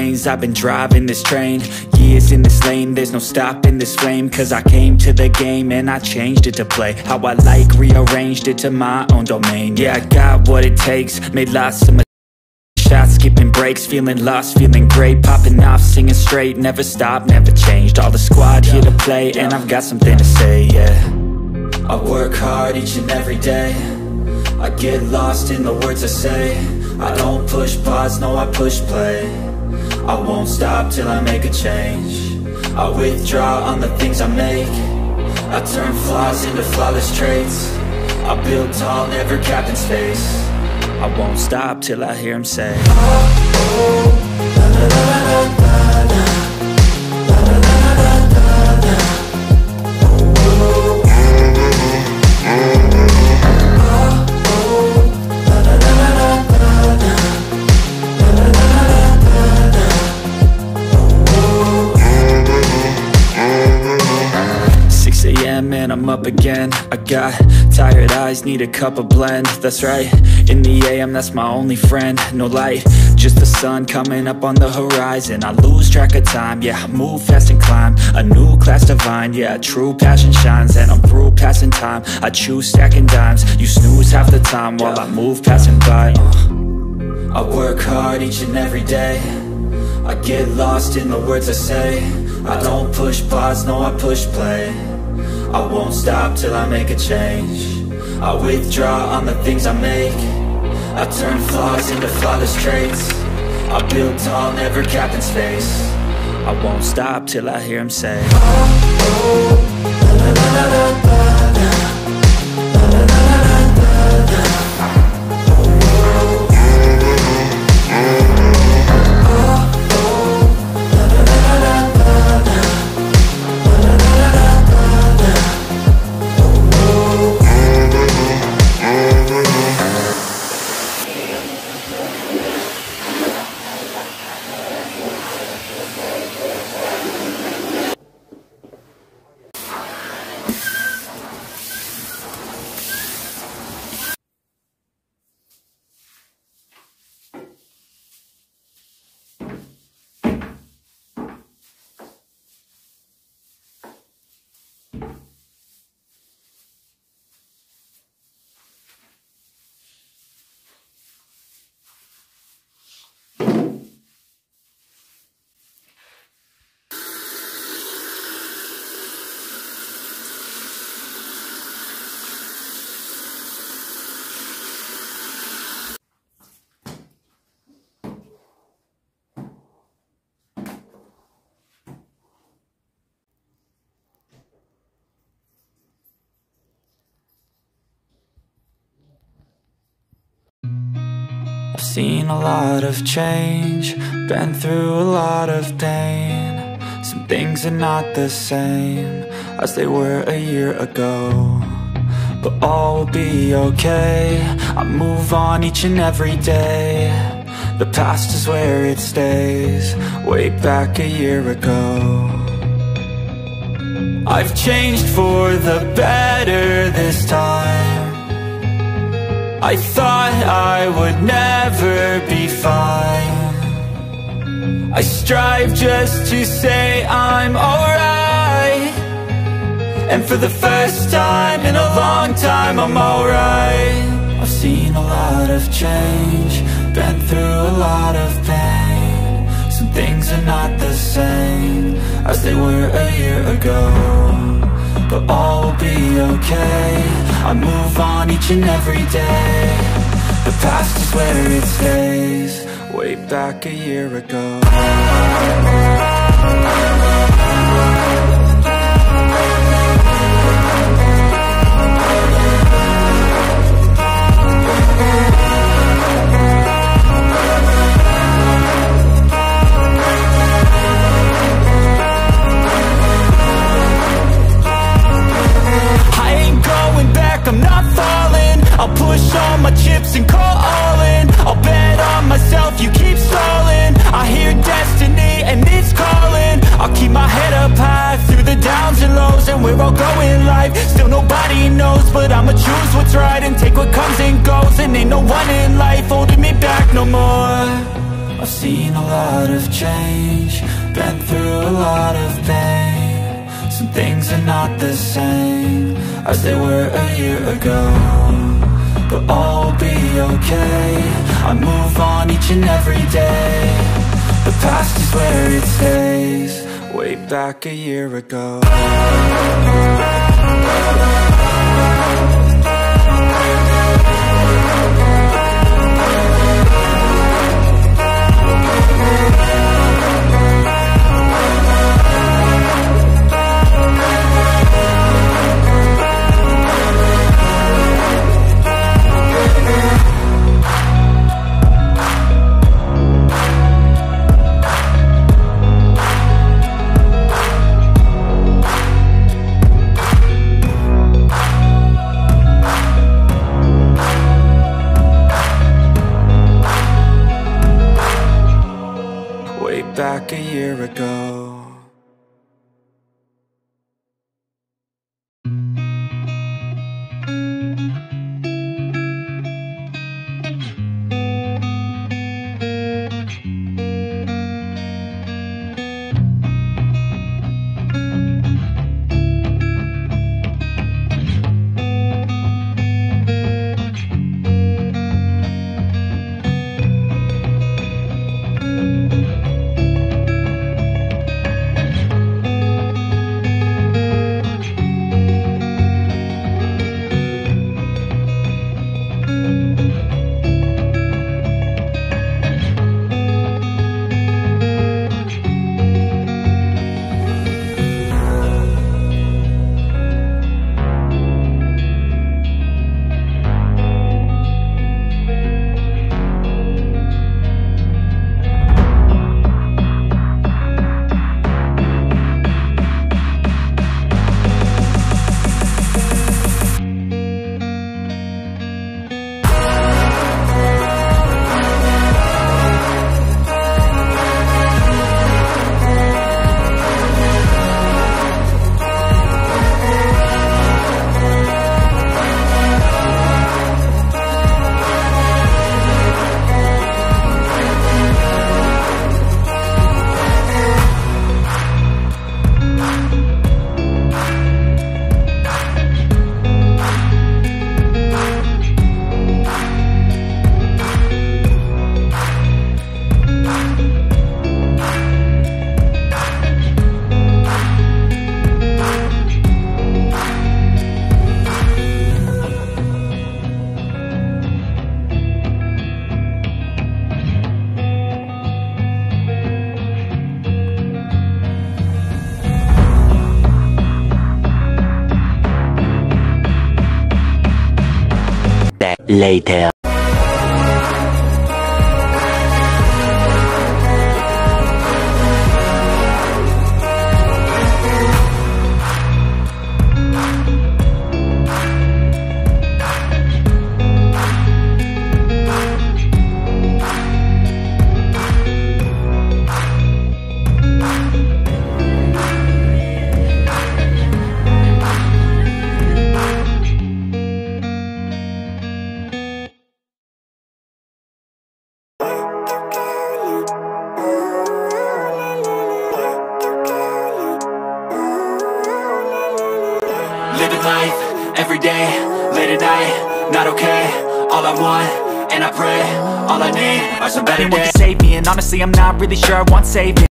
lanes, I've been driving this train. Years in this lane, there's no stopping this flame. Cause I came to the game and I changed it to play how I like, rearranged it to my own domain. Yeah, I got what it takes, made lots of shots, skipping breaks, feeling lost, feeling great, popping off, singing straight, never stopped, never changed. All the squad here to play, and I've got something to say, yeah. I work hard each and every day, I get lost in the words I say. I don't push pause, no I push play. I won't stop till I make a change. I withdraw on the things I make. I turn flaws into flawless traits. I build tall, never capped in space. I won't stop till I hear him say, oh, oh, la, la, la, la, la, la, la, la, la, la, la, la. Oh, oh, la, la, la, la, la, la, la, la, la, la, la. 6 a.m. and I'm up again. I got tired eyes, need a cup of blend. That's right, in the AM, that's my only friend. No light, just the sun coming up on the horizon. I lose track of time, yeah, I move fast and climb a new class divine, yeah, true passion shines. And I'm through passing time, I choose stacking dimes. You snooze half the time while I move passing by. I work hard each and every day, I get lost in the words I say. I don't push pause, no I push play. I won't stop till I make a change. I withdraw on the things I make. I turn flaws into flawless traits. I build tall, never capped in space. I won't stop till I hear him say, oh, oh, la, la, la, la, la, la, la, la, la, la, la, la. I've seen a lot of change, been through a lot of pain. Some things are not the same as they were a year ago, but all will be okay. I move on each and every day. The past is where it stays, way back a year ago. I've changed for the better this time. I thought I would never be fine. I strive just to say I'm alright, and for the first time in a long time I'm alright. I've seen a lot of change, been through a lot of pain. Some things are not the same as they were a year ago, but all will be okay. I move on each and every day. The past is where it stays, way back a year ago. I'm not falling, I'll push all my chips and call all in. I'll bet on myself, you keep stalling. I hear destiny and it's calling. I'll keep my head up high through the downs and lows, and we're all going life. Still nobody knows, but I'ma choose what's right and take what comes and goes. And ain't no one in life holding me back no more. I've seen a lot of change, been through a lot of pain. Some things are not the same as they were a year ago, but all will be okay. I move on each and every day. The past is where it stays, way back a year ago. Back a year ago. Later. Living life, everyday, late at night, not okay. All I want, and I pray, all I need are some better days. Anyone can save me, and honestly I'm not really sure I want saving.